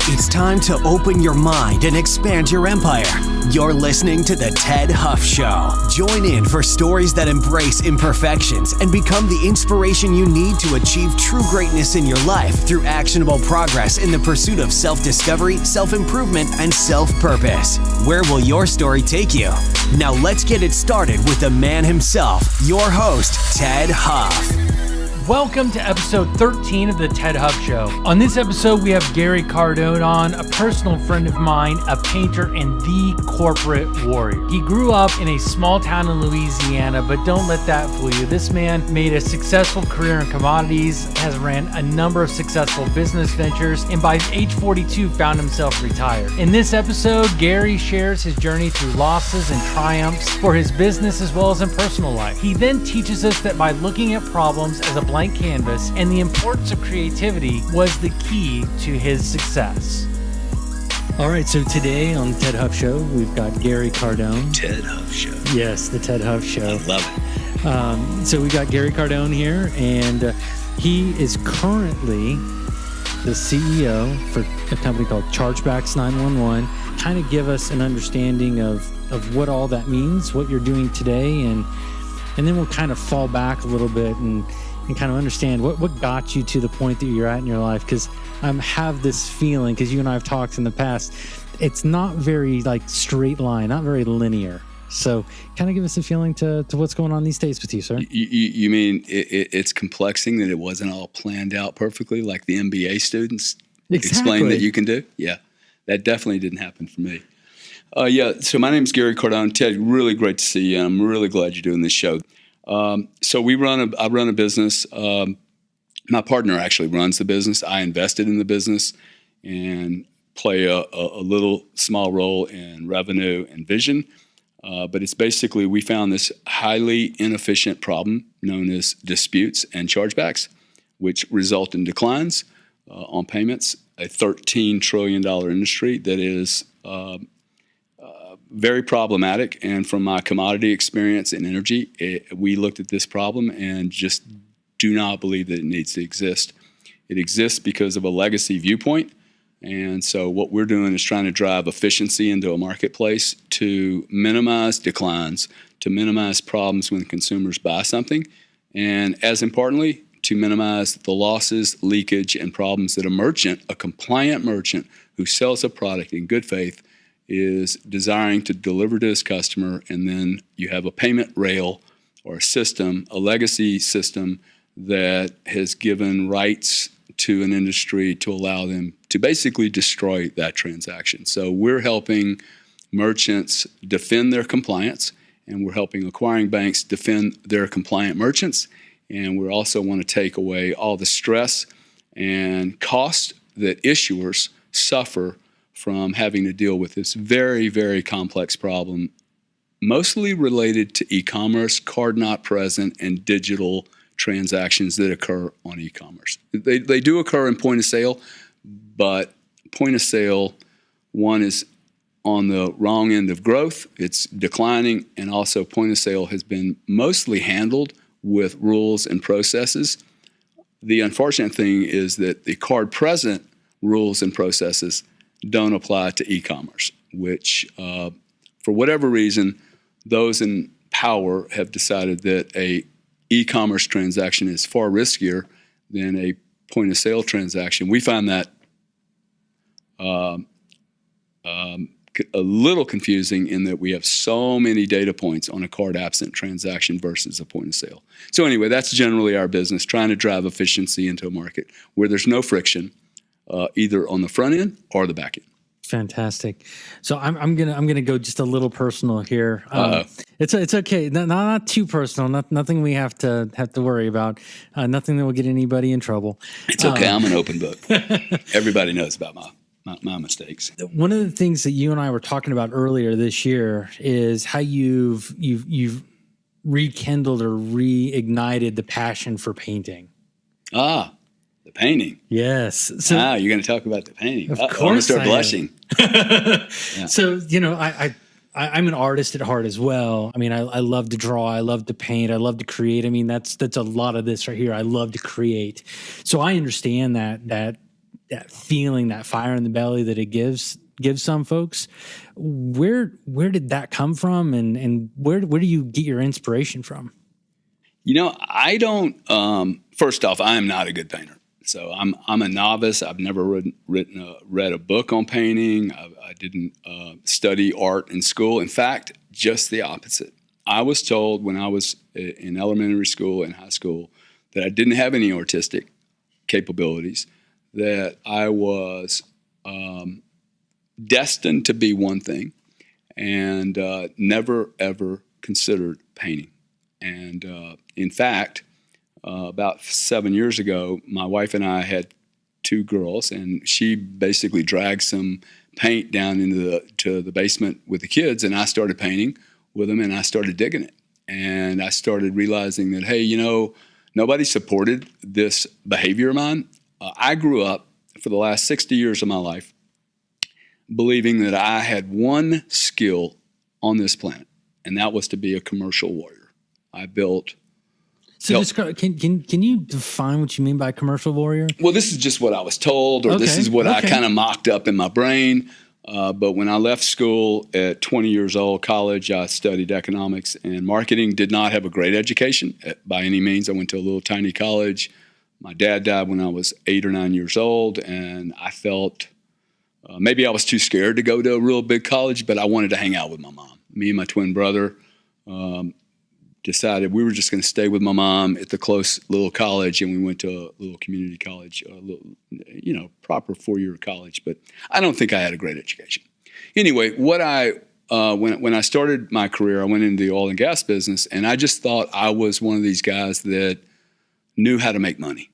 It's time to open your mind and expand your empire. You're listening to The Ted Huff Show. Join in for stories that embrace imperfections and become the inspiration you need to achieve true greatness in your life through actionable progress in the pursuit of self-discovery, self-improvement, and self-purpose. Where will your story take you? Now let's get it started with the man himself, your host, Ted Huff. Welcome to episode 13 of the Ted Huff Show. On this episode, we have Gary Cardone on, a personal friend of mine, a painter and the corporate warrior. He grew up in a small town in Louisiana, but don't let that fool you. This man made a successful career in commodities, has ran a number of successful business ventures, and by age 42 found himself retired. In this episode, Gary shares his journey through losses and triumphs for his business as well as in personal life. He then teaches us that by looking at problems as a blank canvas and the importance of creativity was the key to his success. All right, so today on the Ted Huff Show, we've got Gary Cardone. Ted Huff Show. Yes, the Ted Huff Show. I love it. So we got Gary Cardone here, and he is currently the CEO for a company called Chargebacks 911. Kind of give us an understanding of what all that means, what you're doing today, and then we'll kind of fall back a little bit and kind of understand what got you to the point that you're at in your life. Because I have this feeling, because you and I have talked in the past, it's not very like straight line, not very linear. So kind of give us a feeling to what's going on these days with you, sir. You mean it's complexing, that it wasn't all planned out perfectly like the MBA students explain that you can do? Yeah, that definitely didn't happen for me. So my name is Gary Cardone. Ted, really great to see you. And I'm really glad you're doing this show. So I run a business. My partner actually runs the business. I invested in the business and play a little small role in revenue and vision. But it's basically, we found this highly inefficient problem known as disputes and chargebacks, which result in declines on payments, a $13 trillion industry that is very problematic. And from my commodity experience in energy, we looked at this problem and just do not believe that it needs to exist. It exists because of a legacy viewpoint. And so what we're doing is trying to drive efficiency into a marketplace to minimize declines, to minimize problems when consumers buy something, and as importantly, to minimize the losses, leakage, and problems that a compliant merchant who sells a product in good faith is desiring to deliver to his customer, and then you have a payment rail or a system, a legacy system that has given rights to an industry to allow them to basically destroy that transaction. So we're helping merchants defend their compliance, and we're helping acquiring banks defend their compliant merchants, and we also want to take away all the stress and cost that issuers suffer from having to deal with this very, very complex problem, mostly related to e-commerce, card not present, and digital transactions that occur on e-commerce. They do occur in point of sale, but point of sale, one is on the wrong end of growth. It's declining, and also point of sale has been mostly handled with rules and processes. The unfortunate thing is that the card present rules and processes don't apply to e-commerce, which for whatever reason, those in power have decided that a e-commerce transaction is far riskier than a point of sale transaction. We find that a little confusing in that we have so many data points on a card absent transaction versus a point of sale. So anyway, that's generally our business, trying to drive efficiency into a market where there's no friction, either on the front end or the back end. Fantastic. So I'm gonna go just a little personal here. It's okay, not too personal. Nothing we have to worry about. Nothing that will get anybody in trouble. It's okay. I'm an open book. Everybody knows about my mistakes. One of the things that you and I were talking about earlier this year is how you've rekindled or reignited the passion for painting. The painting. Yes. So, you're going to talk about the painting. Of course, I'm going to start blushing. Yeah. So, I'm an artist at heart as well. I mean, I love to draw. I love to paint. I love to create. I mean, that's a lot of this right here. I love to create. So I understand that feeling, that fire in the belly that it gives some folks. Where did that come from, and where do you get your inspiration from? I don't. First off, I am not a good painter, so I'm a novice. I've never read a book on painting. I didn't study art in school. In fact, just the opposite. I was told when I was in elementary school and high school that I didn't have any artistic capabilities, that I was destined to be one thing, and never, ever considered painting. And in fact, about 7 years ago, my wife and I had 2 girls, and she basically dragged some paint down into the basement with the kids, and I started painting with them, and I started digging it. And I started realizing that, hey, nobody supported this behavior of mine. I grew up for the last 60 years of my life believing that I had one skill on this planet, and that was to be a commercial warrior. I built. So can you define what you mean by commercial warrior? Well, this is just what I was told, or this is what I kind of mocked up in my brain. But when I left school at 20 years old, college, I studied economics and marketing. Did not have a great education by any means. I went to a little tiny college. My dad died when I was 8 or 9 years old, and I felt maybe I was too scared to go to a real big college, but I wanted to hang out with my mom. Me and my twin brother decided we were just going to stay with my mom at the close little college, and we went to a little community college, a little, proper 4-year college. But I don't think I had a great education. Anyway, when I started my career, I went into the oil and gas business, and I just thought I was one of these guys that knew how to make money,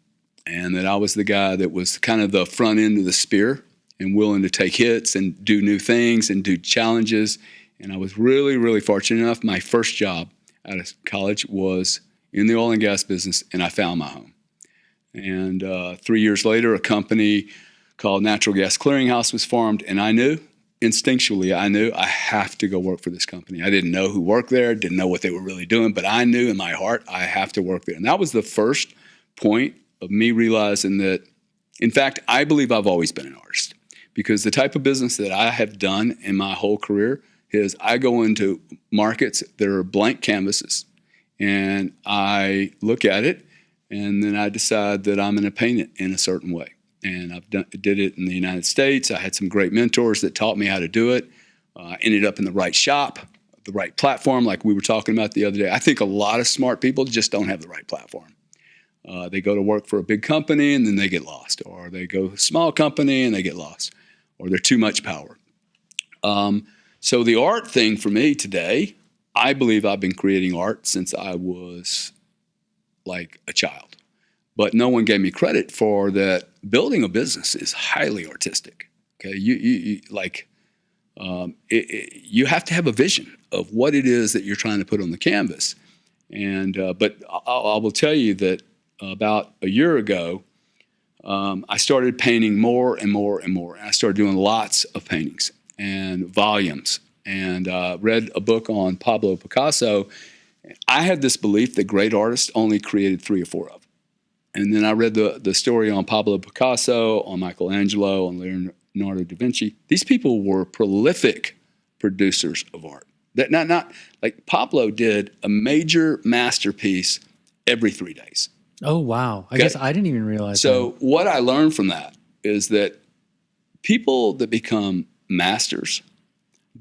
and that I was the guy that was kind of the front end of the spear and willing to take hits and do new things and do challenges. And I was really, really fortunate enough. My first job out of college was in the oil and gas business, and I found my home. And 3 years later, a company called Natural Gas Clearinghouse was formed, and I knew, instinctually, I have to go work for this company. I didn't know who worked there, didn't know what they were really doing, but I knew in my heart I have to work there. And that was the first point of me realizing that, in fact, I believe I've always been an artist, because the type of business that I have done in my whole career is I go into markets that are blank canvases, and I look at it, and then I decide that I'm going to paint it in a certain way. And did it in the United States. I had some great mentors that taught me how to do it. I ended up in the right shop, the right platform, like we were talking about the other day. I think a lot of smart people just don't have the right platform. They go to work for a big company, and then they get lost. Or they go to a small company, and they get lost. Or they're too much power. So the art thing for me today, I believe I've been creating art since I was like a child. But no one gave me credit for that. Building a business is highly artistic. Okay, you have to have a vision of what it is that you're trying to put on the canvas. And but I will tell you that about a year ago, I started painting more and more and more. And I started doing lots of paintings and volumes, and read a book on Pablo Picasso. I had this belief that great artists only created 3 or 4 of them. And then I read the story on Pablo Picasso, on Michelangelo, on Leonardo da Vinci. These people were prolific producers of art. That not like Pablo did a major masterpiece every 3 days. Oh, wow. I guess I didn't even realize that. So what I learned from that is that people that become masters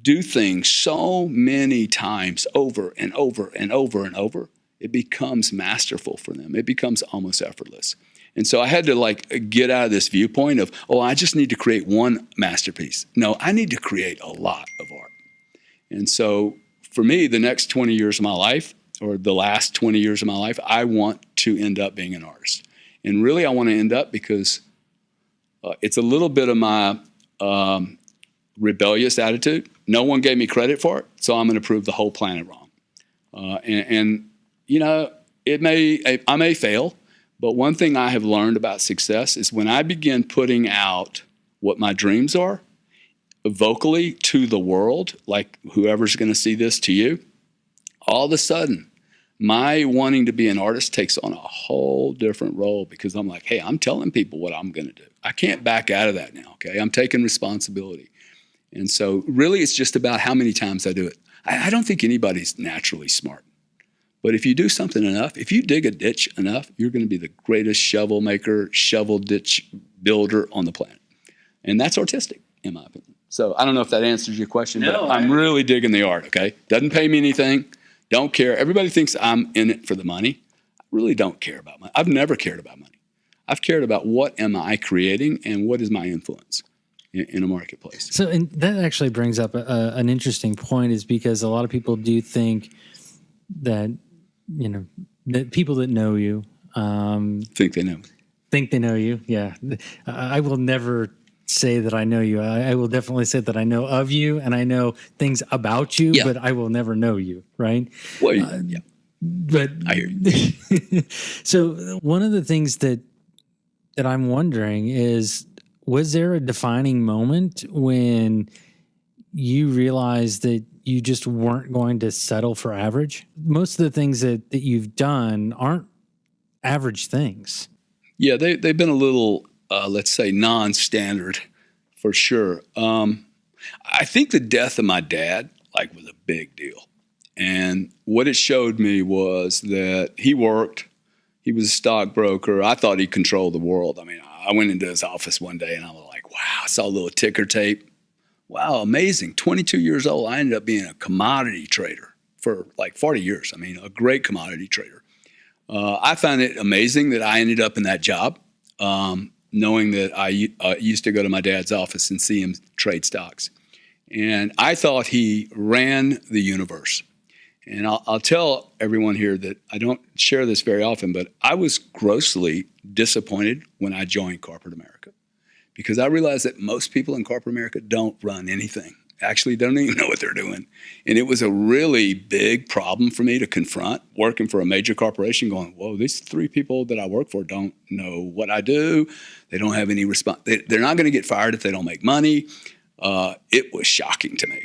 do things so many times over and over and over and over, it becomes masterful for them. It becomes almost effortless. And so I had to get out of this viewpoint of, I just need to create one masterpiece. No, I need to create a lot of art. And so for me, the next 20 years of my life, or the last 20 years of my life, I want to end up being an artist. And really I want to end up because it's a little bit of my rebellious attitude. No one gave me credit for it, so I'm going to prove the whole planet wrong. I may fail, but one thing I have learned about success is when I begin putting out what my dreams are vocally to the world, like whoever's going to see this to you, all of a sudden, my wanting to be an artist takes on a whole different role, because I'm like, hey, I'm telling people what I'm going to do. I can't back out of that now, okay? I'm taking responsibility. And so really it's just about how many times I do it. I don't think anybody's naturally smart. But if you do something enough, if you dig a ditch enough, you're going to be the greatest shovel maker, shovel ditch builder on the planet. And that's artistic, in my opinion. So I don't know if that answers your question, but I'm really digging the art, okay? Doesn't pay me anything. Don't care. Everybody thinks I'm in it for the money. I really don't care about money. I've never cared about money. I've cared about what am I creating and what is my influence in a marketplace. So, and that actually brings up an interesting point, is because a lot of people do think that, you know, that people that know you Think they know you. Yeah. I will never say that I know you. I will definitely say that I know of you and I know things about you, but I will never know you. Right. Well, yeah. But I hear you. So one of the things that I'm wondering is, was there a defining moment when you realized that you just weren't going to settle for average? Most of the things that you've done aren't average things. Yeah, they've been a little, let's say, non-standard for sure. I think the death of my dad, was a big deal. And what it showed me was that he worked. He was a stockbroker. I thought he controlled the world. I mean, I went into his office one day and I was like, wow, I saw a little ticker tape. Wow, amazing. 22 years old, I ended up being a commodity trader for 40 years. I mean, a great commodity trader. I found it amazing that I ended up in that job, knowing that I used to go to my dad's office and see him trade stocks. And I thought he ran the universe. And I'll tell everyone here that I don't share this very often, but I was grossly disappointed when I joined corporate America, because I realized that most people in corporate America don't run anything. Actually, don't even know what they're doing. And it was a really big problem for me to confront, working for a major corporation, going, whoa, these 3 people that I work for don't know what I do. They don't have any response. They're not going to get fired if they don't make money. It was shocking to me.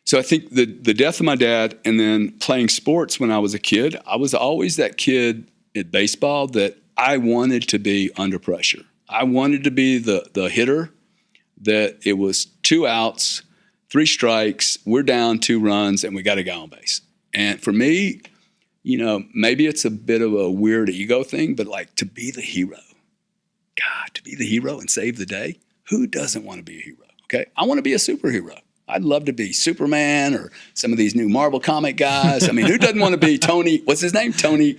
So I think the death of my dad, and then playing sports when I was a kid, I was always that kid at baseball that I wanted to be under pressure. I wanted to be the hitter, that it was 2 outs, 3 strikes, we're down 2 runs, and we got a guy on base. And for me, maybe it's a bit of a weird ego thing, but to be the hero. God, to be the hero and save the day, who doesn't want to be a hero? Okay, I want to be a superhero. I'd love to be Superman or some of these new Marvel comic guys. I mean, who doesn't want to be Tony? What's his name? Tony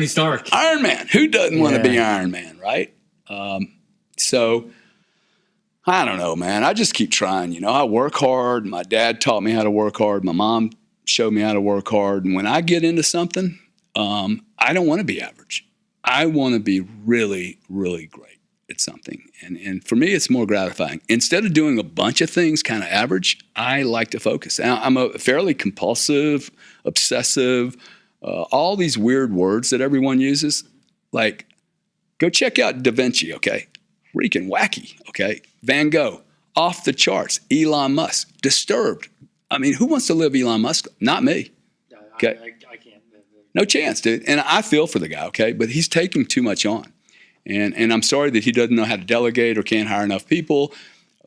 Stark. Iron Man. Who doesn't want to be Iron Man, right? So I don't know, man. I just keep trying. I work hard. My dad taught me how to work hard. My mom showed me how to work hard. And when I get into something, I don't want to be average. I want to be really, really great at something. And for me, it's more gratifying. Instead of doing a bunch of things kind of average, I like to focus. I'm a fairly compulsive, obsessive, all these weird words that everyone uses. Go check out Da Vinci, okay? Freaking wacky, okay? Van Gogh, off the charts. Elon Musk, Disturbed. I mean, who wants to live Elon Musk? Not me. Okay? I can't. No chance, dude. And I feel for the guy, okay? But he's taking too much on. And I'm sorry that he doesn't know how to delegate or can't hire enough people.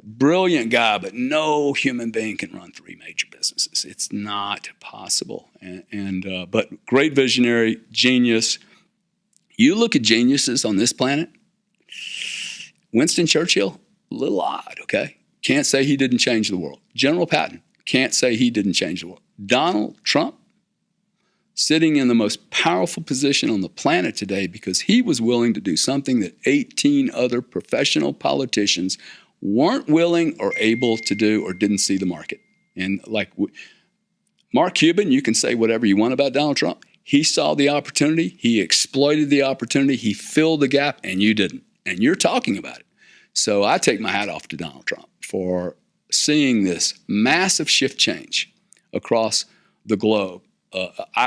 Brilliant guy, but no human being can run 3 major businesses. It's not possible. But great visionary, genius. You look at geniuses on this planet, Winston Churchill, a little odd, okay? Can't say he didn't change the world. General Patton, can't say he didn't change the world. Donald Trump, sitting in the most powerful position on the planet today because he was willing to do something that 18 other professional politicians weren't willing or able to do or didn't see the market. And Mark Cuban, you can say whatever you want about Donald Trump. He saw the opportunity. He exploited the opportunity. He filled the gap, and you didn't. And you're talking about it. So I take my hat off to Donald Trump for seeing this massive shift change across the globe.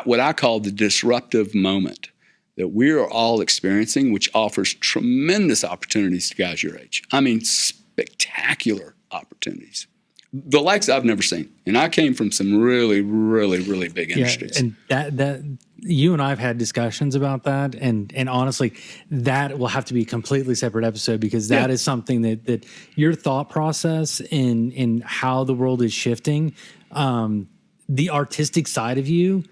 What I call the disruptive moment that we are all experiencing, which offers tremendous opportunities to guys your age. I mean, spectacular opportunities. The likes I've never seen. And I came from some really, really, really big industries. And you and I've had discussions about that, and honestly, that will have to be a completely separate episode, because that is something that your thought process in how the world is shifting, the artistic side of you,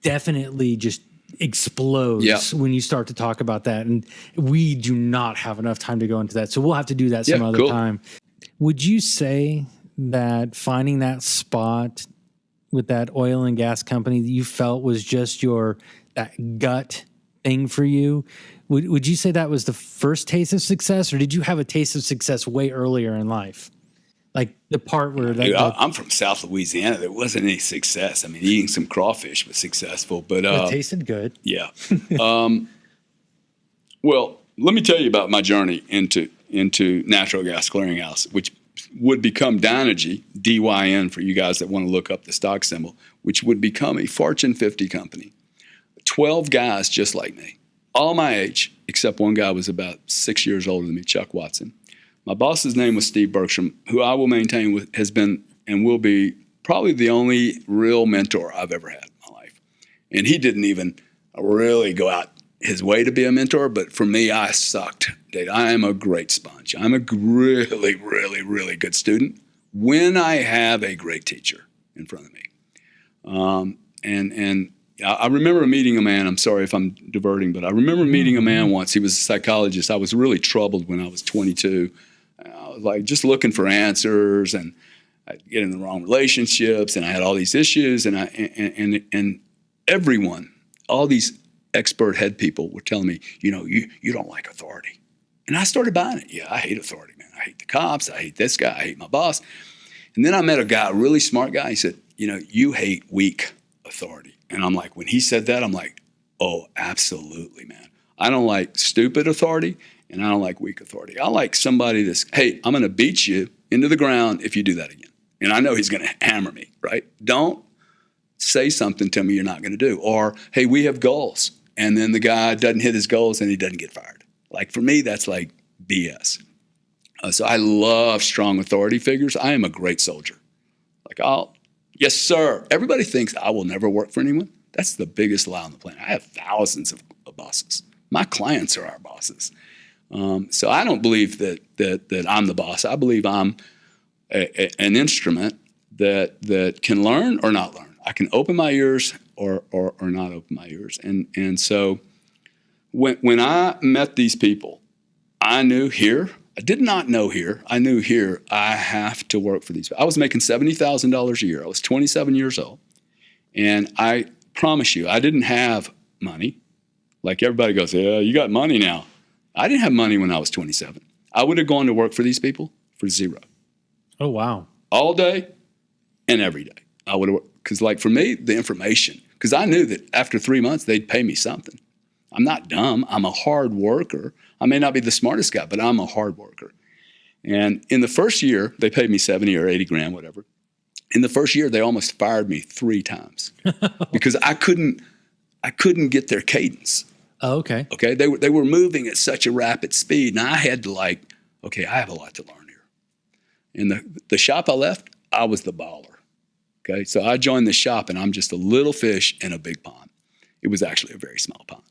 definitely just explodes when you start to talk about that. And we do not have enough time to go into that, so we'll have to do that some other time. Would you say that finding that spot with that oil and gas company that you felt was just that gut thing for you? Would you say that was the first taste of success, or did you have a taste of success way earlier in life? Like the part where I'm from South Louisiana. There wasn't any success. I mean, eating some crawfish was successful, but it tasted good. Yeah. Well, let me tell you about my journey into natural gas clearinghouse, which would become Dynegy, DYN for you guys that want to look up the stock symbol, which would become a Fortune 50 company. 12 guys just like me, all my age, except one guy was about 6 years older than me, Chuck Watson. My boss's name was Steve Bergstrom, who I will maintain has been and will be probably the only real mentor I've ever had in my life. And he didn't even really go out his way to be a mentor, but for me, I sucked. I am a great sponge. I'm a really, really, really good student when I have a great teacher in front of me. And I remember meeting a man. I'm sorry if I'm diverting, but I remember meeting a man once. He was a psychologist. I was really troubled when I was 22. I was like just looking for answers, and I'd get in the wrong relationships, and I had all these issues, and everyone, all these expert head people were telling me, you don't like authority. And I started buying it. Yeah, I hate authority, man. I hate the cops. I hate this guy. I hate my boss. And then I met a guy, a really smart guy. He said, you hate weak authority. And I'm like, when he said that, I'm like, oh, absolutely, man. I don't like stupid authority, and I don't like weak authority. I like somebody that's, hey, I'm going to beat you into the ground if you do that again. And I know he's going to hammer me, right? Don't say something to me you're not going to do. Or, hey, we have goals. And then the guy doesn't hit his goals and he doesn't get fired. Like, for me, that's like BS. So I love strong authority figures. I am a great soldier. Like, yes, sir. Everybody thinks I will never work for anyone. That's the biggest lie on the planet. I have thousands of bosses. My clients are our bosses. So I don't believe that I'm the boss. I believe I'm an instrument that can learn or not learn. I can open my ears or not open my ears. And so when I met these people, I knew here, I did not know here, I knew here I have to work for these people. I was making $70,000 a year. I was 27 years old. And I promise you, I didn't have money. Like everybody goes, yeah, you got money now. I didn't have money when I was 27. I would have gone to work for these people for zero. Oh, wow. All day and every day. I would have worked. Because like for me, the information, because I knew that after 3 months, they'd pay me something. I'm not dumb. I'm a hard worker. I may not be the smartest guy, but I'm a hard worker. And in the first year, they paid me 70 or 80 grand, whatever. In the first year, they almost fired me 3 times because I couldn't get their cadence. Oh, okay. Okay. They were moving at such a rapid speed. And I had to I have a lot to learn here. In the shop I left, I was the baller. Okay. So I joined the shop and I'm just a little fish in a big pond. It was actually a very small pond.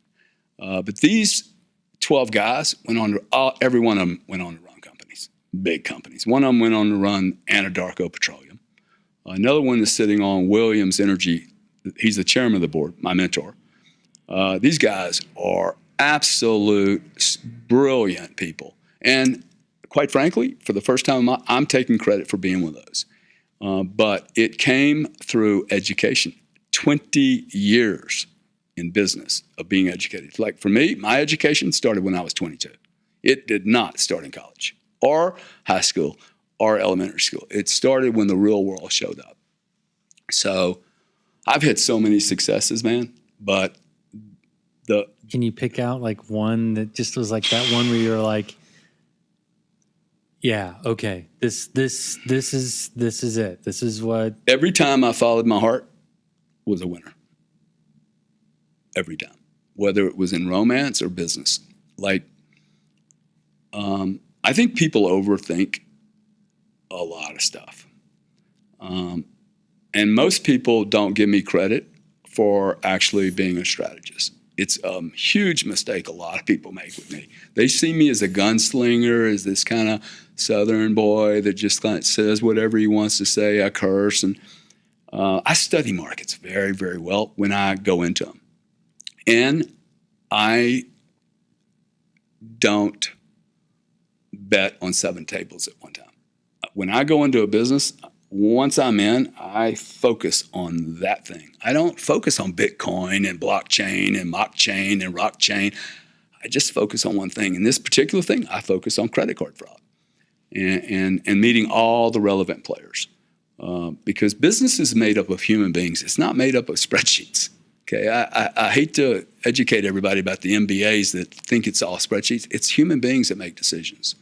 But these 12 guys every one of them went on to run companies, big companies. One of them went on to run Anadarko Petroleum. Another one is sitting on Williams Energy. He's the chairman of the board, my mentor. These guys are absolute brilliant people. And quite frankly, for the first time, I'm taking credit for being one of those. But it came through education, 20 years in business of being educated. Like for me, my education started when I was 22. It did not start in college or high school or elementary school. It started when the real world showed up. So I've had so many successes, man, but Can you pick out like one that just was like that one where you're like, yeah, okay, this is it. This is what. Every time I followed my heart was a winner. Every time, whether it was in romance or business. Like, I think people overthink a lot of stuff. And most people don't give me credit for actually being a strategist. It's a huge mistake a lot of people make with me. They see me as a gunslinger, as this kind of Southern boy that just kind of says whatever he wants to say. I curse, and I study markets very, very well when I go into them. And I don't bet on 7 tables at one time. When I go into a business, once I'm in, I focus on that thing. I don't focus on Bitcoin and blockchain and mock chain and rock chain. I just focus on one thing. In this particular thing, I focus on credit card fraud and meeting all the relevant players. Because business is made up of human beings. It's not made up of spreadsheets. Okay, I hate to educate everybody about the MBAs that think it's all spreadsheets. It's human beings that make decisions.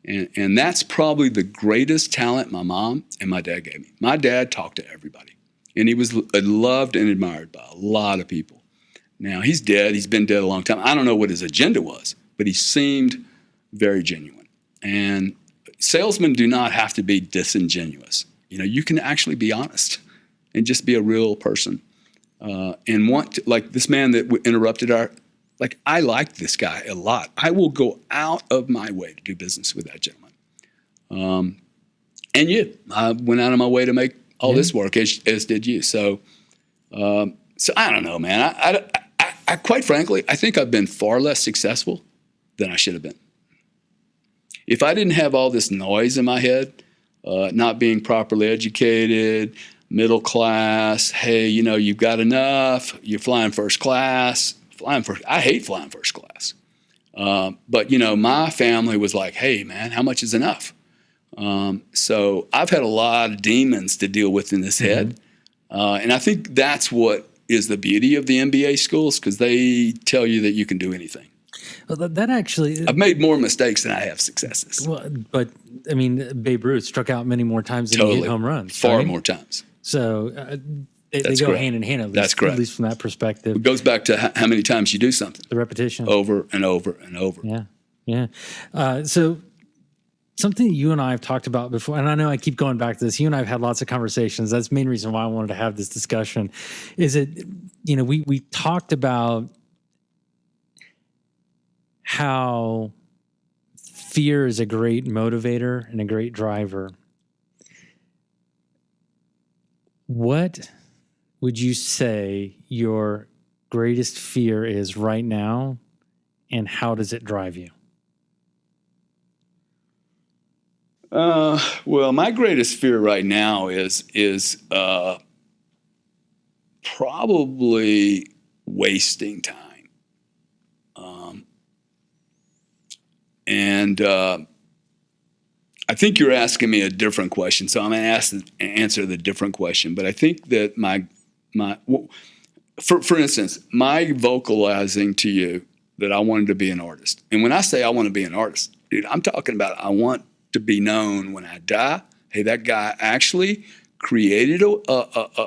And that's probably the greatest talent my mom and my dad gave me. My dad talked to everybody, and he was loved and admired by a lot of people. Now, he's dead. He's been dead a long time. I don't know what his agenda was, but he seemed very genuine. And salesmen do not have to be disingenuous. You can actually be honest and just be a real person. And want to, like this man that interrupted I like this guy a lot. I will go out of my way to do business with that gentleman. And I went out of my way to make all this work, as did you. So I don't know, man. I quite frankly, I think I've been far less successful than I should have been. If I didn't have all this noise in my head, not being properly educated, middle class, hey, you've got enough, you're flying first class. I hate flying first class. But, my family was like, hey, man, how much is enough? So I've had a lot of demons to deal with in this head. And I think that's what is the beauty of the MBA schools, because they tell you that you can do anything. Well, that actually... I've made more mistakes than I have successes. Well, but, Babe Ruth struck out many more times than he hit home runs. Far more times. So... They go hand in hand, at least from that perspective. It goes back to how many times you do something. The repetition. Over and over and over. Yeah. So something you and I have talked about before, and I know I keep going back to this, you and I have had lots of conversations. That's the main reason why I wanted to have this discussion, is it, we talked about how fear is a great motivator and a great driver. What would you say your greatest fear is right now, and how does it drive you? Well, my greatest fear right now is probably wasting time. I think you're asking me a different question, so I'm going to answer the different question. But I think that for instance, my vocalizing to you that I wanted to be an artist. And when I say I want to be an artist, dude, I'm talking about I want to be known when I die. Hey, that guy actually created a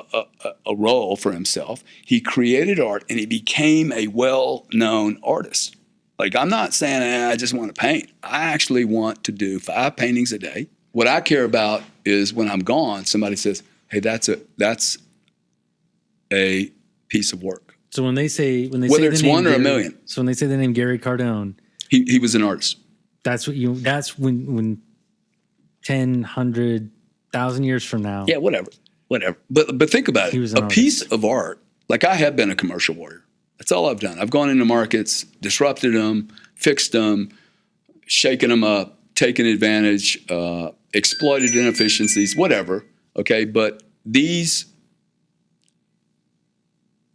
role for himself. He created art, and he became a well-known artist. Like, I'm not saying I just want to paint. I actually want to do 5 paintings a day. What I care about is when I'm gone, somebody says, hey, that's a piece of work. So when they say whether it's one or a million. So when they say the name Gary Cardone, he was an artist. That's when 10, 100, 1,000 years from now. Yeah, whatever. But think about it. A piece of art, like I have been a commercial warrior. That's all I've done. I've gone into markets, disrupted them, fixed them, shaken them up, taken advantage, exploited inefficiencies, whatever. Okay, but these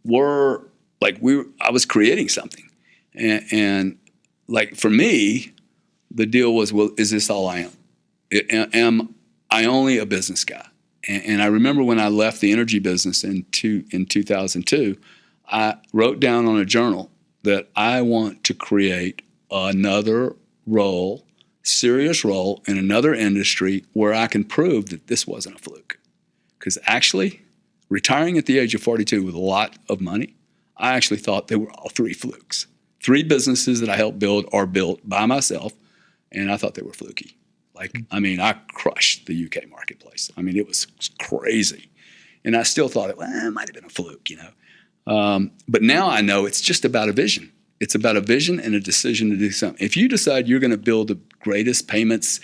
were like I was creating something, and like for me, the deal was, well, is this all I am? Am I only a business guy? And I remember when I left the energy business in 2002, I wrote down on a journal that I want to create another role, serious role in another industry where I can prove that this wasn't a fluke. Because actually, retiring at the age of 42 with a lot of money, I actually thought they were all 3 flukes. 3 businesses that I helped build are built by myself, and I thought they were fluky. I crushed the UK marketplace. It was crazy. And I still thought it might have been a fluke, But now I know it's just about a vision. It's about a vision and a decision to do something. If you decide you're going to build the greatest payments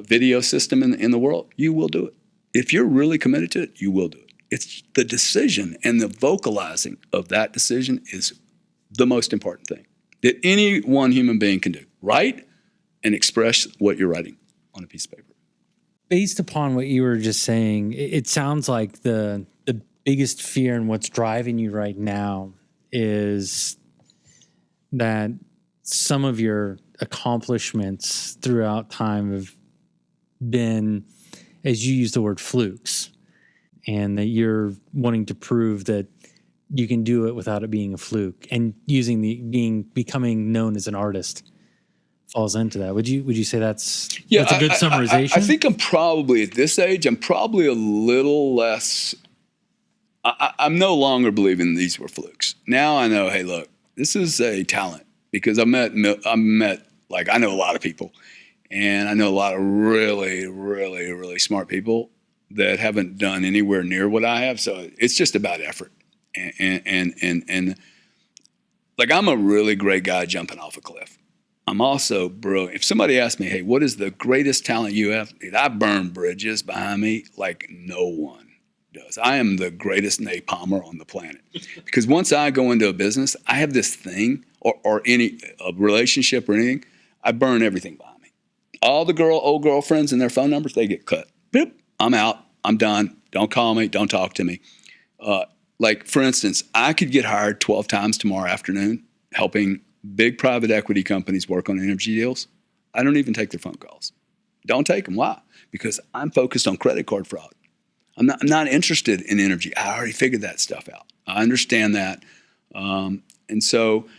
video system in the world, you will do it. If you're really committed to it, you will do it. It's the decision, and the vocalizing of that decision is the most important thing that any one human being can do. Write and express what you're writing on a piece of paper. Based upon what you were just saying, it sounds like the biggest fear and what's driving you right now is that some of your accomplishments throughout time have been, as you use the word, flukes, and that you're wanting to prove that you can do it without it being a fluke, and becoming known as an artist falls into that. Would you say that's a good summarization? I think I'm probably at this age, I'm probably a little less. I'm no longer believing these were flukes. Now I know, hey, look, this is a talent, because I know a lot of people, and I know a lot of really, really, really smart people that haven't done anywhere near what I have. So it's just about effort. And like, I'm a really great guy jumping off a cliff. I'm also brilliant. If somebody asks me, hey, what is the greatest talent you have? I burn bridges behind me like no one does. I am the greatest napalmer on the planet. Because once I go into a business, I have this thing, or a relationship or anything, I burn everything behind me. All the old girlfriends and their phone numbers, they get cut. Boop, I'm out. I'm done. Don't call me. Don't talk to me. Like, for instance, I could get hired 12 times tomorrow afternoon helping big private equity companies work on energy deals. I don't even take their phone calls. Don't take them. Why? Because I'm focused on credit card fraud. I'm not interested in energy. I already figured that stuff out. I understand that. And so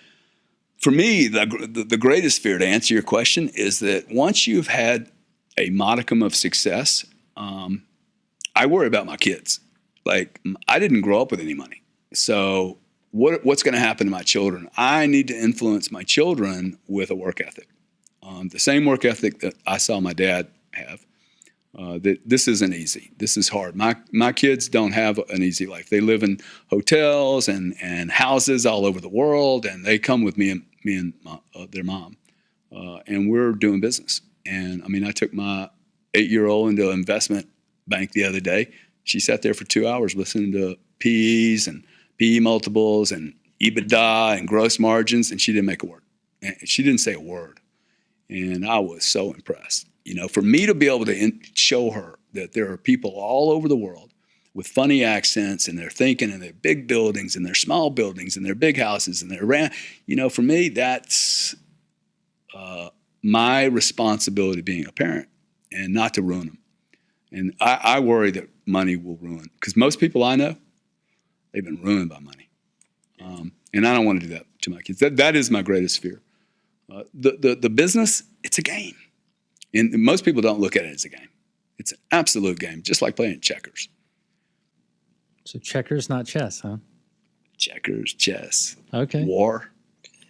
for me, the greatest fear, to answer your question, is that once you've had a modicum of success, I worry about my kids. Like, I didn't grow up with any money. So what's going to happen to my children? I need to influence my children with a work ethic. The same work ethic that I saw my dad have. That this isn't easy. This is hard. My kids don't have an easy life. They live in hotels and houses all over the world, and they come with me and their mom, and we're doing business. And I mean, I took my 8-year-old into an investment bank the other day. She sat there for 2 hours listening to PEs and PE multiples and EBITDA and gross margins, and she didn't make a word. She didn't say a word, and I was so impressed. You know, for me to be able to show her that there are people all over the world with funny accents, and they're thinking in their big buildings and their small buildings and their big houses and their, you know, for me, that's my responsibility being a parent, and not to ruin them. And I worry that money will ruin, because most people I know, they've been ruined by money. And I don't want to do that to my kids. That is my greatest fear. The business, it's a game. And most people don't look at it as a game. It's an absolute game, just like playing checkers. So checkers, not chess, huh? Checkers, chess. Okay. War.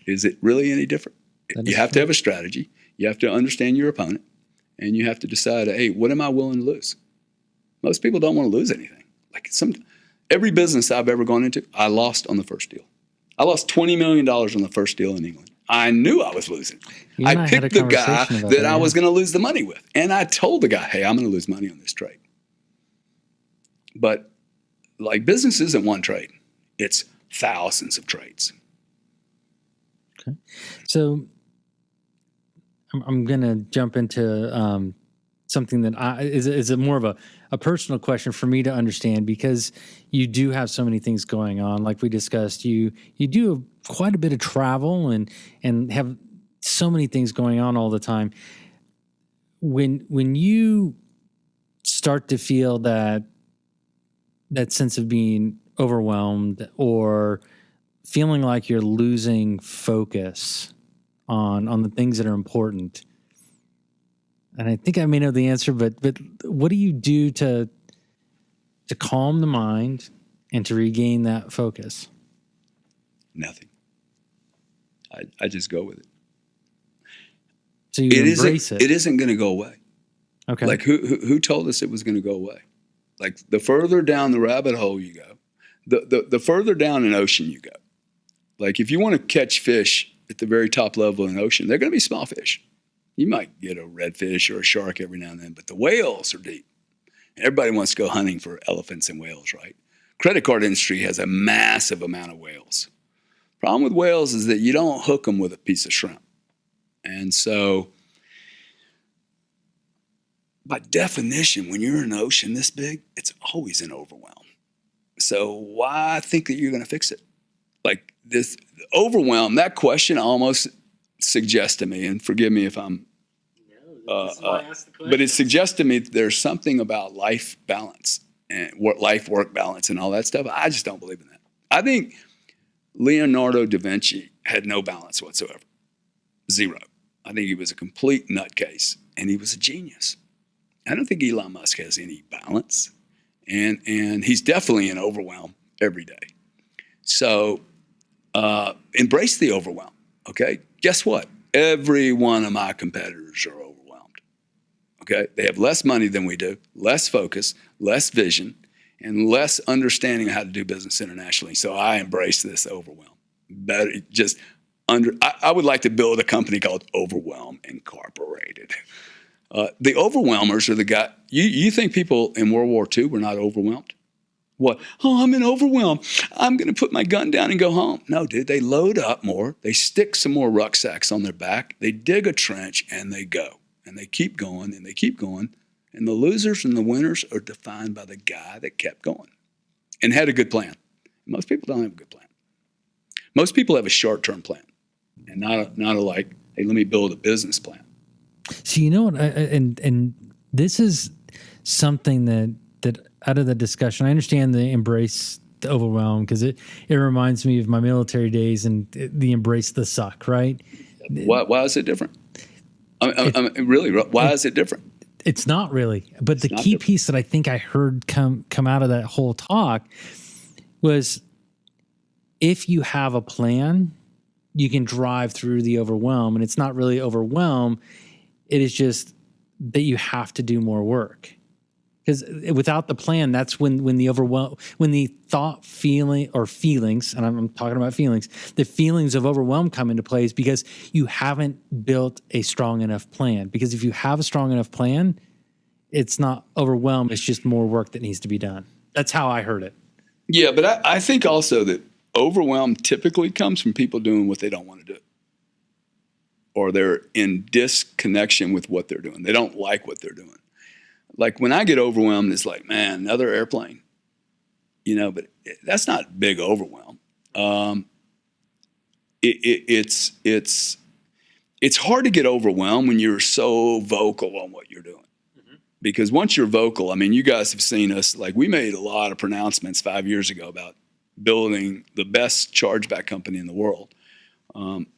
Is it really any different? You have to have a strategy. You have to understand your opponent. And you have to decide, hey, what am I willing to lose? Most people don't want to lose anything. Like, every business I've ever gone into, I lost on the first deal. I lost $20 million on the first deal in England. I knew I was losing. I picked the guy that I was going to lose the money with. And I told the guy, hey, I'm going to lose money on this trade. But like, business isn't one trade. It's thousands of trades. Okay. So I'm going to jump into something that is more of a personal question for me to understand, because you do have so many things going on. Like we discussed, you do quite a bit of travel and have so many things going on all the time. When you start to feel that sense of being overwhelmed or feeling like you're losing focus on the things that are important, and I think I may know the answer, but what do you do to calm the mind and to regain that focus? Nothing. I just go with it. So you embrace it. It isn't going to go away. Okay. Like, who told us it was going to go away? Like, the further down the rabbit hole you go, The further down an ocean you go, like if you want to catch fish at the very top level of an ocean, they're going to be small fish. You might get a redfish or a shark every now and then, but the whales are deep. Everybody wants to go hunting for elephants and whales, right? Credit card industry has a massive amount of whales. Problem with whales is that you don't hook them with a piece of shrimp. And so, by definition, when you're in an ocean this big, it's always an overwhelm. So why think that you're going to fix it? Like this overwhelm, that question almost suggests to me, and forgive me if I'm, but it suggests to me that there's something about life balance and life-work balance and all that stuff. I just don't believe in that. I think Leonardo da Vinci had no balance whatsoever. Zero. I think he was a complete nutcase, and he was a genius. I don't think Elon Musk has any balance, and he's definitely an overwhelm every day. So embrace the overwhelm, okay? Guess what? Every one of my competitors are overwhelmed, okay? They have less money than we do, less focus, less vision, and less understanding of how to do business internationally. So I embrace this overwhelm. Better just I would like to build a company called Overwhelm Incorporated. The overwhelmers are the guy. You think people in World War II were not overwhelmed? What? Oh, I'm in overwhelm. I'm going to put my gun down and go home. No, dude, they load up more. They stick some more rucksacks on their back. They dig a trench and they go. And they keep going and they keep going. And the losers and the winners are defined by the guy that kept going and had a good plan. Most people don't have a good plan. Most people have a short-term plan and not a like, hey, let me build a business plan. So you know what, and this is something that out of the discussion, I understand the embrace the overwhelm because it reminds me of my military days and the embrace the suck, right? Why is it different? Really, why is it different? It's not really, but the key piece that I think I heard come out of that whole talk was if you have a plan, you can drive through the overwhelm, and it's not really overwhelm. It is just that you have to do more work. Because without the plan, that's when the thought, feeling, or feelings, and I'm talking about feelings, the feelings of overwhelm come into place because you haven't built a strong enough plan. Because if you have a strong enough plan, it's not overwhelmed. It's just more work that needs to be done. That's how I heard it. Yeah, but I think also that overwhelm typically comes from people doing what they don't want to do. Or they're in disconnection with what they're doing. They don't like what they're doing. Like when I get overwhelmed, it's like, man, another airplane. But that's not big overwhelm. It's hard to get overwhelmed when you're so vocal on what you're doing. Mm-hmm. Because once you're vocal, you guys have seen us, like we made a lot of pronouncements 5 years ago about building the best chargeback company in the world.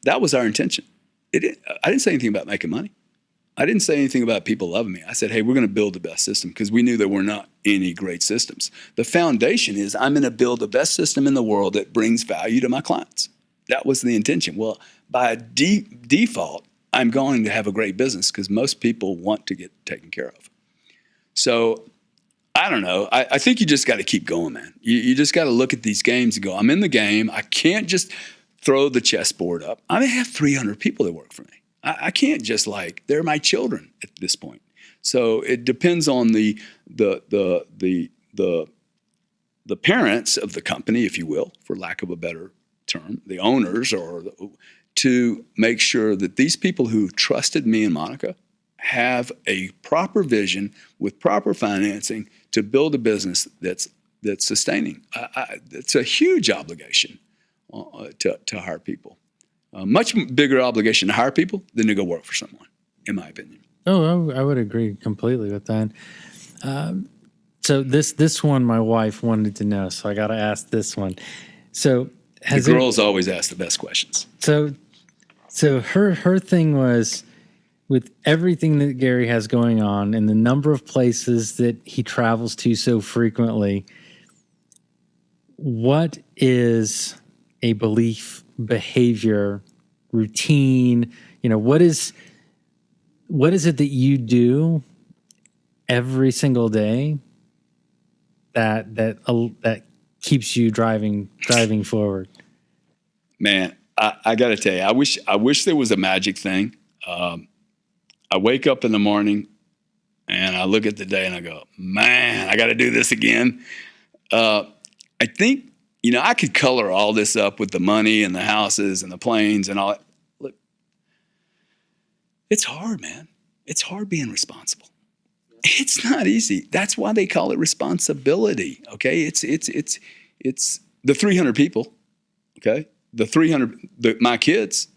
That was our intention. I didn't say anything about making money. I didn't say anything about people loving me. I said, hey, we're going to build the best system because we knew there were not any great systems. The foundation is I'm going to build the best system in the world that brings value to my clients. That was the intention. Well, by default, I'm going to have a great business because most people want to get taken care of. So I don't know. I think you just got to keep going, man. You just got to look at these games and go, I'm in the game. I can't just throw the chessboard up. I may have 300 people that work for me. I can't just they're my children at this point. So it depends on the parents of the company, if you will, for lack of a better term, the owners, to make sure that these people who trusted me and Monica have a proper vision with proper financing to build a business that's sustaining. It's a huge obligation to hire people. Much bigger obligation to hire people than to go work for someone, in my opinion. Oh, I would agree completely with that. So this one, my wife wanted to know, so I got to ask this one. So the girls always ask the best questions. So her thing was, with everything that Gary has going on and the number of places that he travels to so frequently, what is a belief, behavior, routine? What is it that you do every single day that keeps you driving forward? Man, I got to tell you, I wish there was a magic thing. I wake up in the morning and I look at the day and I go, man, I got to do this again. I think, I could color all this up with the money and the houses and the planes and all that. Look, it's hard, man. It's hard being responsible. It's not easy. That's why they call it responsibility. Okay. It's the 300 people. Okay. The 300, my kids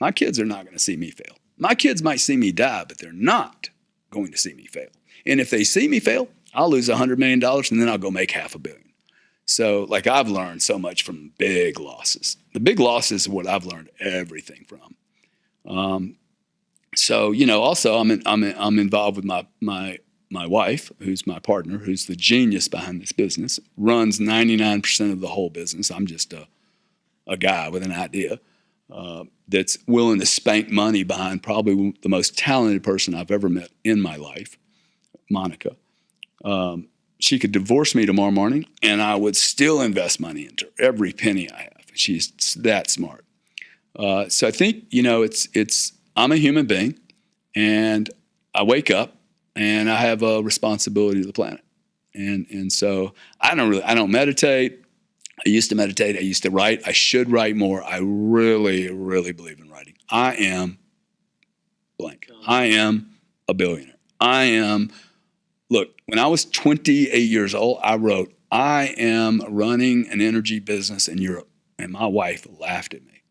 are not going to see me fail. My kids might see me die, but they're not going to see me fail. And if they see me fail, I'll lose $100 million and then I'll go make $500 million. So I've learned so much from big losses. The big losses is what I've learned everything from. So, also I'm involved with my wife, who's my partner, who's the genius behind this business, runs 99% of the whole business. I'm just a guy with an idea. That's willing to spank money behind probably the most talented person I've ever met in my life, Monica. She could divorce me tomorrow morning, and I would still invest money into her, every penny I have. She's that smart. So I think I'm a human being, and I wake up, and I have a responsibility to the planet, and so I don't meditate. I used to meditate. I used to write. I should write more. I really, really believe in writing. I am blank. I am a billionaire. Look, when I was 28 years old, I wrote, I am running an energy business in Europe. And my wife laughed at me.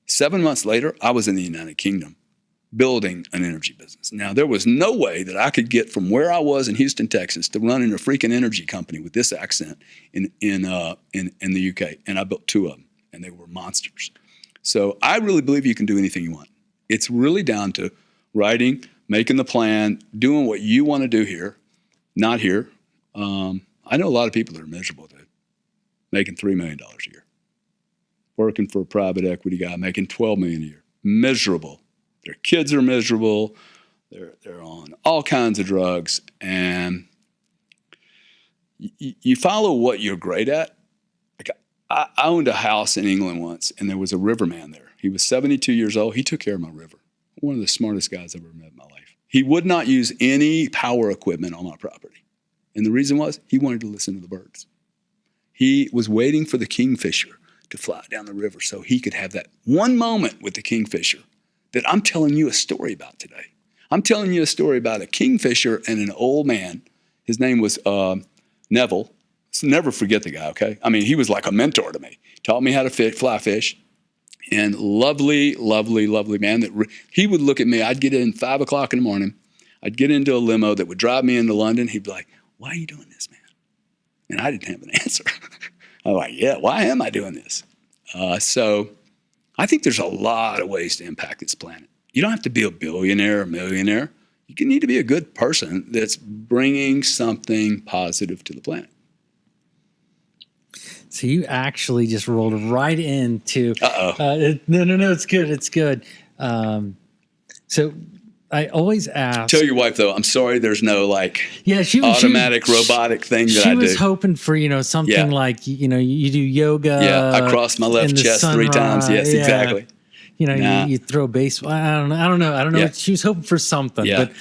7 months later, I was in the United Kingdom building an energy business. Now, there was no way that I could get from where I was in Houston, Texas, to running a freaking energy company with this accent in the UK. And I built 2 of them, and they were monsters. So I really believe you can do anything you want. It's really down to writing, making the plan, doing what you want to do here, not here. I know a lot of people that are miserable, dude, making $3 million a year, working for a private equity guy, making $12 million a year, miserable. Their kids are miserable. They're on all kinds of drugs, and you follow what you're great at. I owned a house in England once, and there was a riverman there. He was 72 years old. He took care of my river. One of the smartest guys I've ever met in my life. He would not use any power equipment on my property, and the reason was he wanted to listen to the birds. He was waiting for the kingfisher to fly down the river so he could have that one moment with the kingfisher that I'm telling you a story about today. I'm telling you a story about a kingfisher and an old man. His name was Neville. So never forget the guy, okay? I mean, he was like a mentor to me. Taught me how to fly fish. And lovely, lovely, lovely man. He would look at me. I'd get in 5 o'clock in the morning. I'd get into a limo that would drive me into London. He'd be like, why are you doing this, man? And I didn't have an answer. I'm like, yeah, why am I doing this? So I think there's a lot of ways to impact this planet. You don't have to be a billionaire or millionaire. You need to be a good person that's bringing something positive to the planet. So you actually just rolled right into. No, it's good. It's good. So I always ask. Tell your wife though, I'm sorry. There's no automatic robotic thing that I do. She was hoping for something like you do yoga. Yeah, I cross my left chest 3 times. Yes, exactly. You throw baseball. I don't know. Yeah. She was hoping for something, but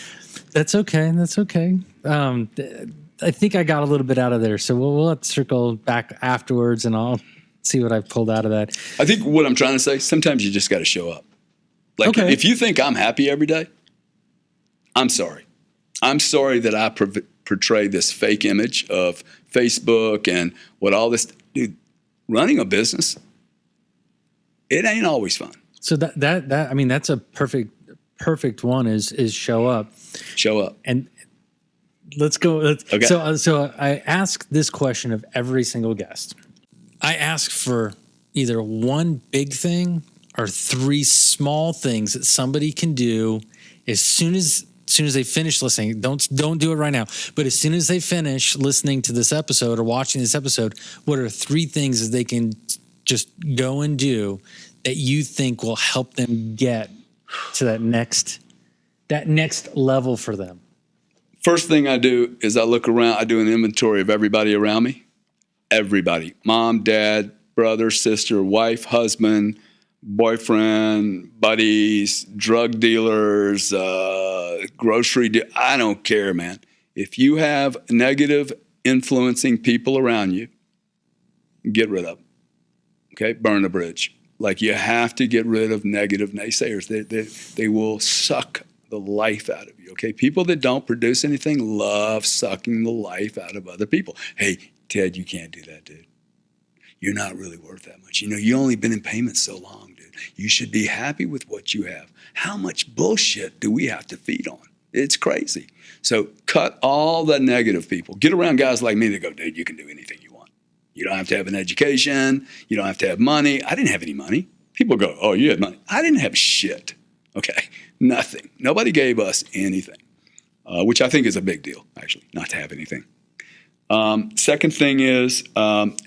that's okay. That's okay. I think I got a little bit out of there, so we'll have to circle back afterwards, and I'll see what I've pulled out of that. I think what I'm trying to say, sometimes you just got to show up. If you think I'm happy every day, I'm sorry. I'm sorry that I portray this fake image of Facebook and what all this. Dude, running a business, it ain't always fun. So that's a perfect one is show up. Show up. And let's go. Okay. So I ask this question of every single guest. I ask for either one big thing or 3 small things that somebody can do as soon as they finish listening. Don't do it right now. But as soon as they finish listening to this episode or watching this episode, what are 3 things that they can just go and do that you think will help them get to that next level for them? First thing I do is I look around. I do an inventory of everybody around me. everybody, mom, dad, brother, sister, wife, husband, boyfriend, buddies, drug dealers, I don't care, man. If you have negative influencing people around you, get rid of them. Okay? Burn the bridge. Like, you have to get rid of negative naysayers. They will suck the life out of you. Okay? People that don't produce anything love sucking the life out of other people. Hey, Ted, you can't do that, dude. You're not really worth that much. You only been in payments so long, dude. You should be happy with what you have. How much bullshit do we have to feed on? It's crazy. So cut all the negative people. Get around guys like me that go, dude, you can do anything you want. You don't have to have an education. You don't have to have money. I didn't have any money. People go, oh, you had money. I didn't have shit. Okay, nothing. Nobody gave us anything, which I think is a big deal, actually, not to have anything. Second thing is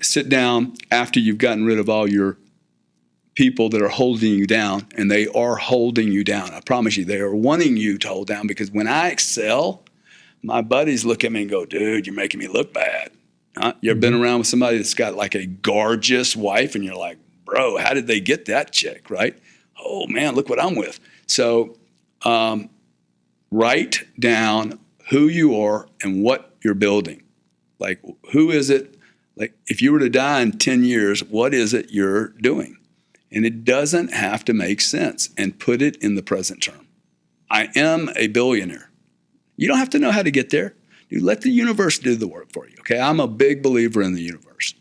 sit down after you've gotten rid of all your people that are holding you down, and they are holding you down. I promise you, they are wanting you to hold down, because when I excel, my buddies look at me and go, dude, you're making me look bad. You ever been around with somebody that's got like a gorgeous wife, and you're like, bro, how did they get that chick, right? Oh, man, look what I'm with. So write down who you are and what you're building. Like, who is it? Like, if you were to die in 10 years, what is it you're doing? And it doesn't have to make sense, and put it in the present term. I am a billionaire. You don't have to know how to get there. Dude, let the universe do the work for you, okay? I'm a big believer in the universe.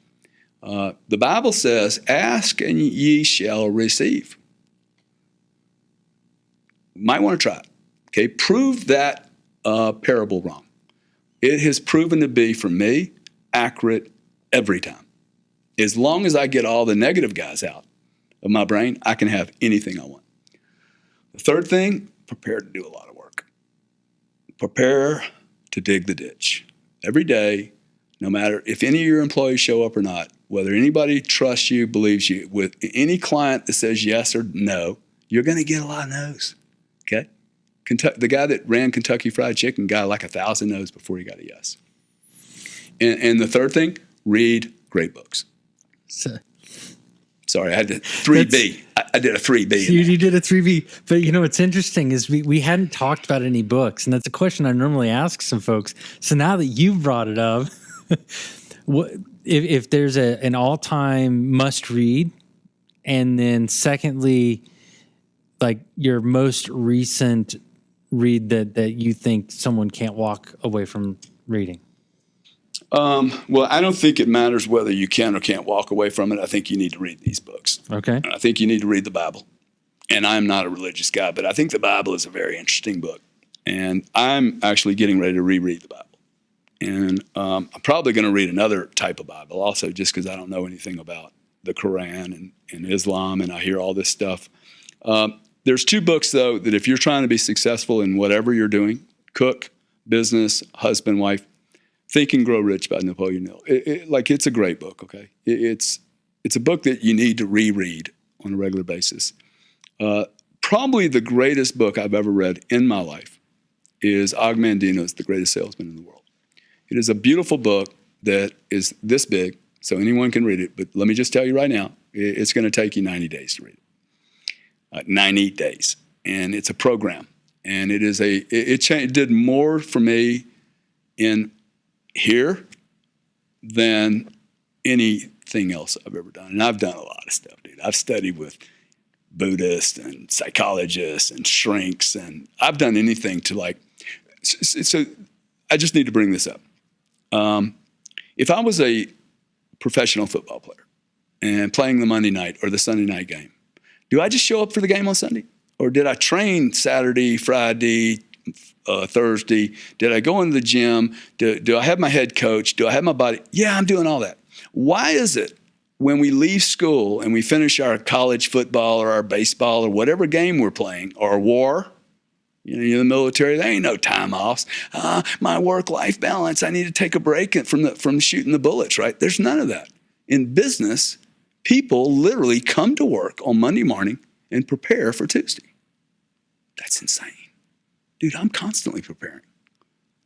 The Bible says, ask and ye shall receive. Might want to try it, okay? Prove that parable wrong. It has proven to be, for me, accurate every time. As long as I get all the negative guys out of my brain, I can have anything I want. The third thing, prepare to do a lot of work. Prepare to dig the ditch. Every day, no matter if any of your employees show up or not, whether anybody trusts you, believes you, with any client that says yes or no, you're going to get a lot of no's, okay? The guy that ran Kentucky Fried Chicken got like 1,000 no's before he got a yes. And the third thing, read great books. Sorry, I had to 3B. I did a 3B. You did a 3B. But you know what's interesting is we hadn't talked about any books, and that's a question I normally ask some folks. So now that you've brought it up, if there's an all-time must-read, and then secondly, like your most recent read that you think someone can't walk away from reading? Well, I don't think it matters whether you can or can't walk away from it. I think you need to read these books. Okay. I think you need to read the Bible. And I'm not a religious guy, but I think the Bible is a very interesting book. And I'm actually getting ready to reread the Bible. And I'm probably going to read another type of Bible also, just because I don't know anything about the Quran and Islam, and I hear all this stuff. There's two books, though, that if you're trying to be successful in whatever you're doing, cook, business, husband, wife, Think and Grow Rich by Napoleon Hill. It's a great book, okay? It's a book that you need to reread on a regular basis. Probably the greatest book I've ever read in my life is Og Mandino's The Greatest Salesman in the World. It is a beautiful book that is this big, so anyone can read it. But let me just tell you right now, it's going to take you 90 days to read it. 90 days. And it's a program. And it did more for me in here than anything else I've ever done. And I've done a lot of stuff, dude. I've studied with Buddhists and psychologists and shrinks, and I've done anything to so I just need to bring this up. If I was a professional football player and playing the Monday night or the Sunday night game, do I just show up for the game on Sunday? Or did I train Saturday, Friday, Thursday? Did I go into the gym? Do I have my head coach? Do I have my body? Yeah, I'm doing all that. Why is it when we leave school and we finish our college football or our baseball or whatever game we're playing, or war, you're in the military, there ain't no time offs. My work-life balance, I need to take a break from shooting the bullets, right? There's none of that. In business, people literally come to work on Monday morning and prepare for Tuesday. That's insane. Dude, I'm constantly preparing.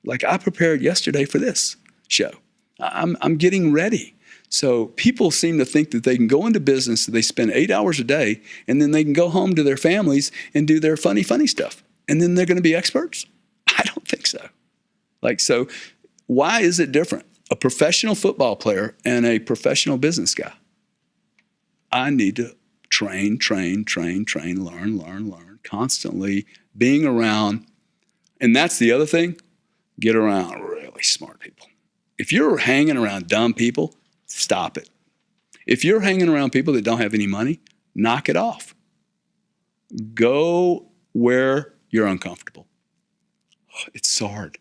Like I prepared yesterday for this show. I'm getting ready. So people seem to think that they can go into business, they spend 8 hours a day, and then they can go home to their families and do their funny stuff. And then they're going to be experts? I don't think so. So why is it different? A professional football player and a professional business guy. I need to train, learn, constantly being around. And that's the other thing, get around really smart people. If you're hanging around dumb people, stop it. If you're hanging around people that don't have any money, knock it off. Go where you're uncomfortable. It's so hard.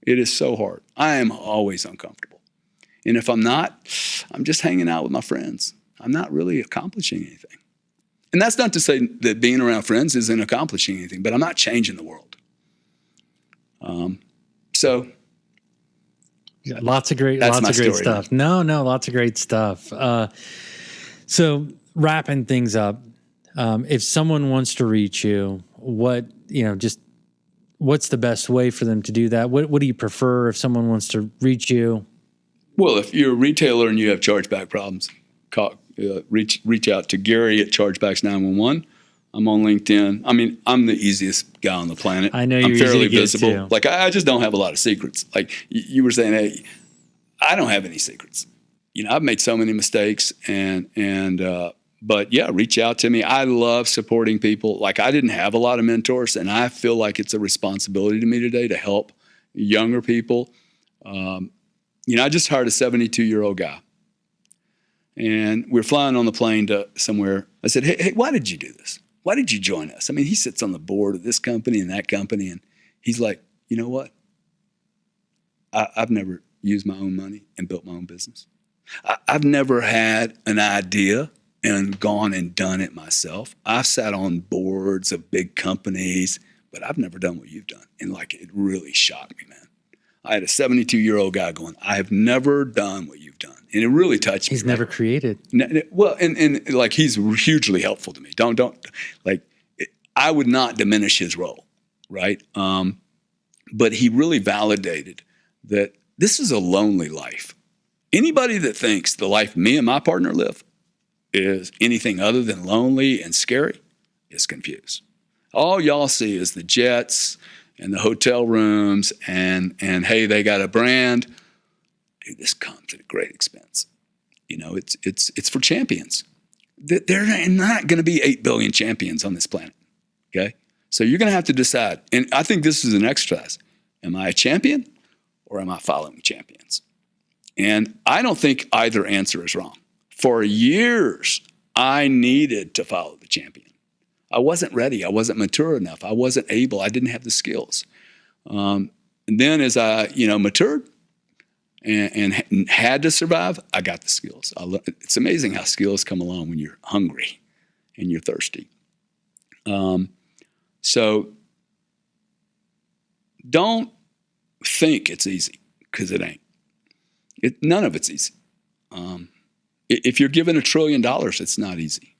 It is so hard. I am always uncomfortable. And if I'm not, I'm just hanging out with my friends. I'm not really accomplishing anything. And that's not to say that being around friends isn't accomplishing anything, but I'm not changing the world. Yeah, lots of great stuff. No, lots of great stuff. So wrapping things up, if someone wants to reach you, what's the best way for them to do that? What do you prefer if someone wants to reach you? Well, if you're a retailer and you have chargeback problems, reach out to Gary at Chargebacks 911. I'm on LinkedIn. I mean, I'm the easiest guy on the planet. I know you're I'm fairly easy to get visible. to. I just don't have a lot of secrets. Like you were saying, hey, I don't have any secrets. I've made so many mistakes, but yeah, reach out to me. I love supporting people. I didn't have a lot of mentors, and I feel like it's a responsibility to me today to help younger people. I just hired a 72-year-old guy, and we're flying on the plane to somewhere. I said, hey, why did you do this? Why did you join us? I mean, he sits on the board of this company and that company, and he's like, you know what? I've never used my own money and built my own business. I've never had an idea and gone and done it myself. I've sat on boards of big companies, but I've never done what you've done. And it really shocked me, man. I had a 72-year-old guy going, I have never done what you've done. And it really touched me. He's never created. Well, and he's hugely helpful to me. I would not diminish his role, right? But he really validated that this is a lonely life. Anybody that thinks the life me and my partner live is anything other than lonely and scary is confused. All y'all see is the jets and the hotel rooms and hey, they got a brand. Dude, this comes at a great expense. It's for champions. There are not going to be 8 billion champions on this planet. Okay, so you're going to have to decide. And I think this is an exercise. Am I a champion or am I following champions? And I don't think either answer is wrong. For years, I needed to follow the champion. I wasn't ready. I wasn't mature enough. I wasn't able. I didn't have the skills. And then as I, matured and had to survive, I got the skills. It's amazing how skills come along when you're hungry and you're thirsty. So don't think it's easy, because it ain't. None of it's easy. If you're given $1 trillion, it's not easy.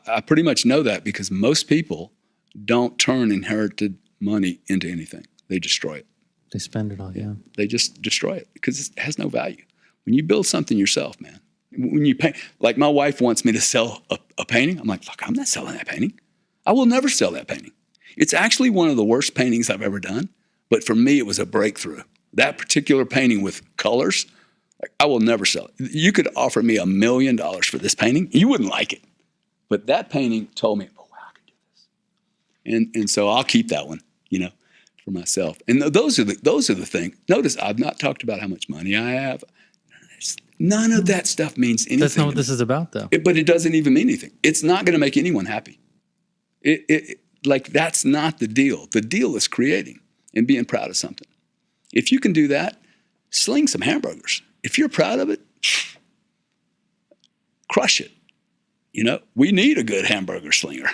I pretty much know that, because most people don't turn inherited money into anything. They destroy it. They spend it all, yeah. They just destroy it because it has no value. When you build something yourself, man, when you paint, my wife wants me to sell a painting. I'm like, fuck, I'm not selling that painting. I will never sell that painting. It's actually one of the worst paintings I've ever done. But for me, it was a breakthrough. That particular painting with colors, I will never sell it. You could offer me $1 million for this painting. You wouldn't like it. But that painting told me, oh, wow, I can do this. And so I'll keep that one, for myself. And those are the things. Notice I've not talked about how much money I have. None of that stuff means anything. That's not what this is about, though. But it doesn't even mean anything. It's not going to make anyone happy. That's not the deal. The deal is creating and being proud of something. If you can do that, sling some hamburgers. If you're proud of it, crush it. We need a good hamburger slinger.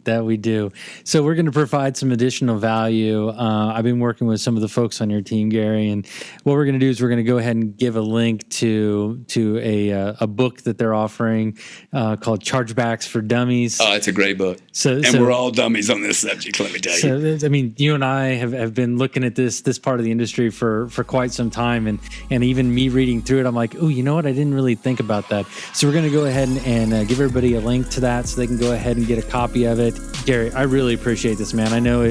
That we do. So we're going to provide some additional value. I've been working with some of the folks on your team, Gary, and what we're going to do is we're going to go ahead and give a link to a book that they're offering called Chargebacks for Dummies. Oh, it's a great book. So we're all dummies on this subject, let me tell you. So, I mean, you and I have been looking at this part of the industry for quite some time, and even me reading through it, I'm like, oh, you know what? I didn't really think about that. So we're going to go ahead and give everybody a link to that so they can go ahead and get a copy of it. Gary, I really appreciate this, man. I know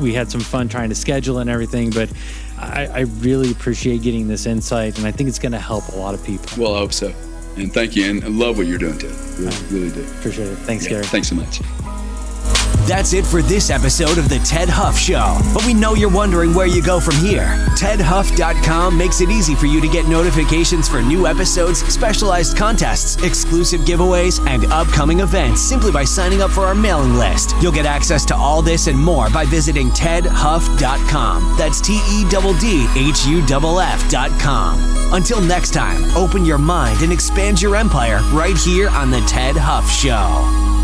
we had some fun trying to schedule and everything, but I really appreciate getting this insight, and I think it's going to help a lot of people. Well, I hope so. And thank you, and I love what you're doing, Ted. Really do. Appreciate it. Thanks, Gary. Thanks so much. That's it for this episode of The Ted Huff Show. But we know you're wondering where you go from here. TedHuff.com makes it easy for you to get notifications for new episodes, specialized contests, exclusive giveaways, and upcoming events simply by signing up for our mailing list. You'll get access to all this and more by visiting TedHuff.com. That's TEDDHUFF.com. Until next time, open your mind and expand your empire right here on The Ted Huff Show.